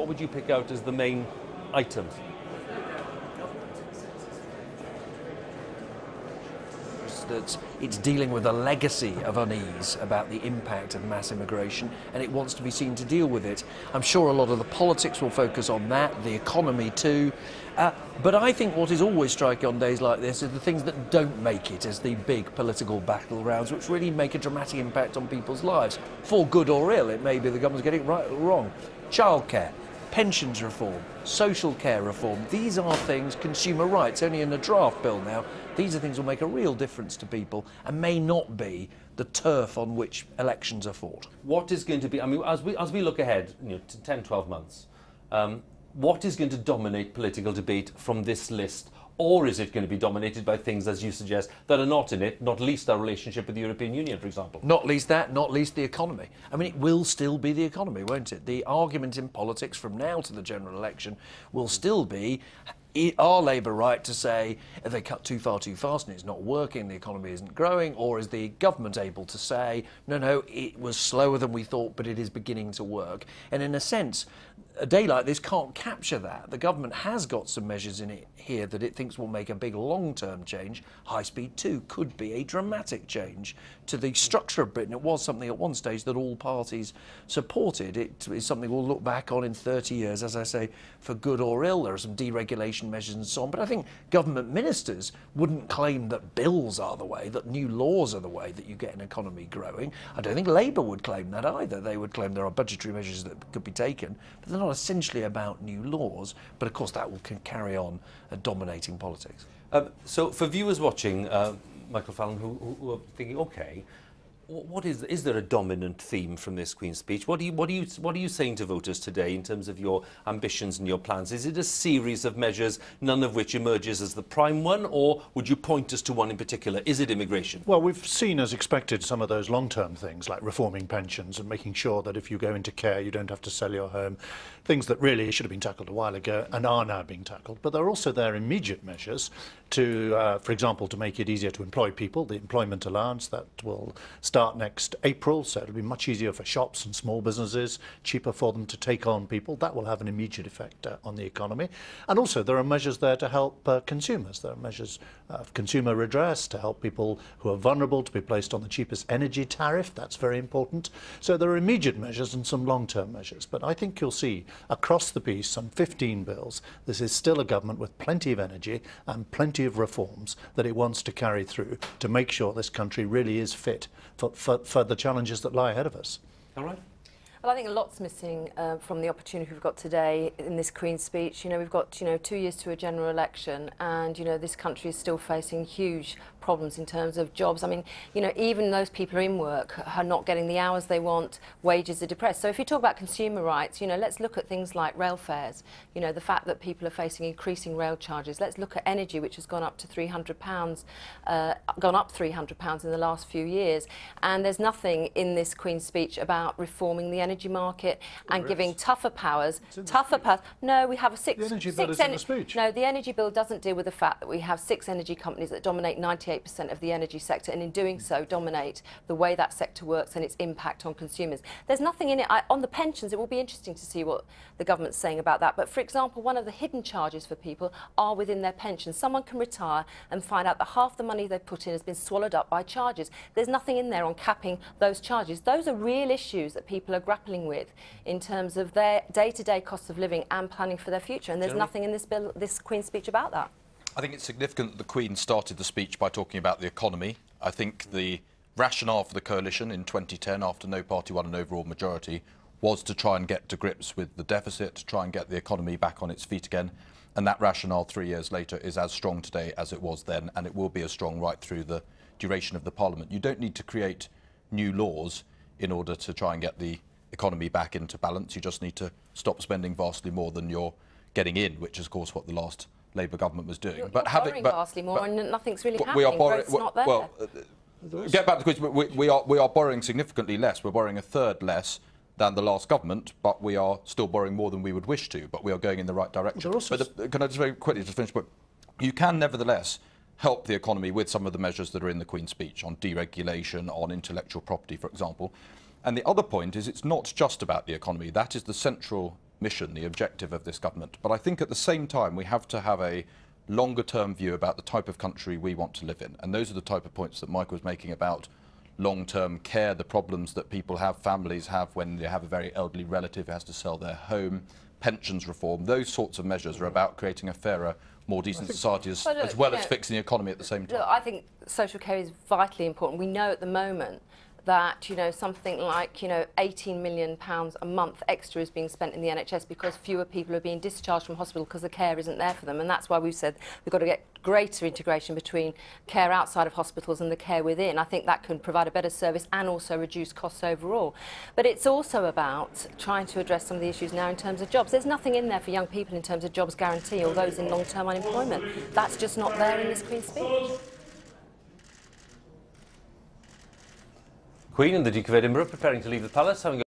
what would you pick out as the main items? That it's dealing with a legacy of unease about the impact of mass immigration, and it wants to be seen to deal with it. I'm sure a lot of the politics will focus on that, the economy too. But I think what is always striking on days like this is the things that don't make it as the big political battlegrounds, which really make a dramatic impact on people's lives, for good or ill. It may be the government's getting it right or wrong. Childcare, pensions reform, social care reform, these are things, consumer rights, only in the draft bill now, these are things that will make a real difference to people and may not be the turf on which elections are fought. What is going to be, I mean, as we look ahead, to 10, 12 months, what is going to dominate political debate from this list? Or is it going to be dominated by things, as you suggest, that are not in it, not least our relationship with the European Union, for example? Not least that, not least the economy. I mean, it will still be the economy, won't it? The argument in politics from now to the general election will still be, are Labour right to say if they cut too far too fast and it's not working, the economy isn't growing, or is the government able to say, no, it was slower than we thought, but it is beginning to work? And in a sense, a day like this can't capture that. The government has got some measures in it here that it thinks will make a big long-term change. High Speed 2 could be a dramatic change to the structure of Britain. It was something at one stage that all parties supported. It is something we'll look back on in 30 years, as I say, for good or ill. There are some deregulation measures and so on. But I think government ministers wouldn't claim that bills are the way, that new laws are the way that you get an economy growing. I don't think Labour would claim that either. They would claim there are budgetary measures that could be taken, but they're not essentially about new laws, but of course that will carry on dominating politics. So for viewers watching, Michael Fallon, who are thinking, OK, what is there a dominant theme from this Queen's speech? What are you saying to voters today in terms of your ambitions and your plans? Is it a series of measures, none of which emerges as the prime one, or would you point us to one in particular? Is it immigration? Well, we've seen, as expected, some of those long-term things like reforming pensions and making sure that if you go into care, you don't have to sell your home. Things that really should have been tackled a while ago and are now being tackled. But there are also their immediate measures to, for example, to make it easier to employ people. The employment allowance that will start next April, so it'll be much easier for shops and small businesses, cheaper for them to take on people. That will have an immediate effect on the economy. And also there are measures there to help consumers. There are measures of consumer redress to help people who are vulnerable to be placed on the cheapest energy tariff. That's very important. So there are immediate measures and some long-term measures. But I think you'll see across the piece some 15 bills. This is still a government with plenty of energy and plenty of reforms that it wants to carry through to make sure this country really is fit for the challenges that lie ahead of us. All right. Well, I think a lot's missing from the opportunity we've got today in this Queen's speech. We've got, 2 years to a general election, and, this country is still facing huge problems in terms of jobs. I mean, even those people who are in work are not getting the hours they want, wages are depressed. So if you talk about consumer rights, let's look at things like rail fares, the fact that people are facing increasing rail charges. Let's look at energy, which has gone up to £300, gone up £300 in the last few years. And there's nothing in this Queen's speech about reforming the energy market and giving tougher powers. No, we have a six. The energy bill is in the speech. No, the energy bill doesn't deal with the fact that we have 6 energy companies that dominate 98% of the energy sector, and in doing so dominate the way that sector works and its impact on consumers. There's nothing in it on the pensions. It will be interesting to see what the government's saying about that. But for example, one of the hidden charges for people are within their pension. Someone can retire and find out that half the money they've put in has been swallowed up by charges. There's nothing in there on capping those charges. Those are real issues that people are grappling with in terms of their day-to-day cost of living and planning for their future. And there's nothing in this bill, this Queen's speech about that. I think it's significant that the Queen started the speech by talking about the economy. I think the rationale for the coalition in 2010, after no party won an overall majority, was to try and get to grips with the deficit, to try and get the economy back on its feet again. And that rationale 3 years later is as strong today as it was then, and it will be as strong right through the duration of the Parliament. You don't need to create new laws in order to try and get the economy back into balance. You just need to stop spending vastly more than you're getting in, which is, of course, what the last Labour government was doing. You're borrowing vastly more, and nothing's really happening. We are borrowing. Not there. Well, get back to the question. We are borrowing significantly less. We're borrowing a third less than the last government, but we are still borrowing more than we would wish to. But we are going in the right direction. But can I just very quickly just finish? But you can nevertheless help the economy with some of the measures that are in the Queen's speech on deregulation, on intellectual property, for example. And the other point is it's not just about the economy. That is the central mission, the objective of this government. But I think at the same time we have to have a longer-term view about the type of country we want to live in. And those are the type of points that Michael was making about long-term care, the problems that people have, families have when they have a very elderly relative who has to sell their home, pensions reform. Those sorts of measures are about creating a fairer, more decent society as well as fixing the economy at the same time. Look, I think social care is vitally important. We know at the moment that, you know, something like, you know, £18 million a month extra is being spent in the NHS because fewer people are being discharged from hospital because the care isn't there for them. And that's why we've said we've got to get greater integration between care outside of hospitals and the care within. I think that can provide a better service and also reduce costs overall. But it's also about trying to address some of the issues now in terms of jobs. There's nothing in there for young people in terms of jobs guarantee or those in long-term unemployment. That's just not there in this Queen's speech. Queen and the Duke of Edinburgh preparing to leave the palace, having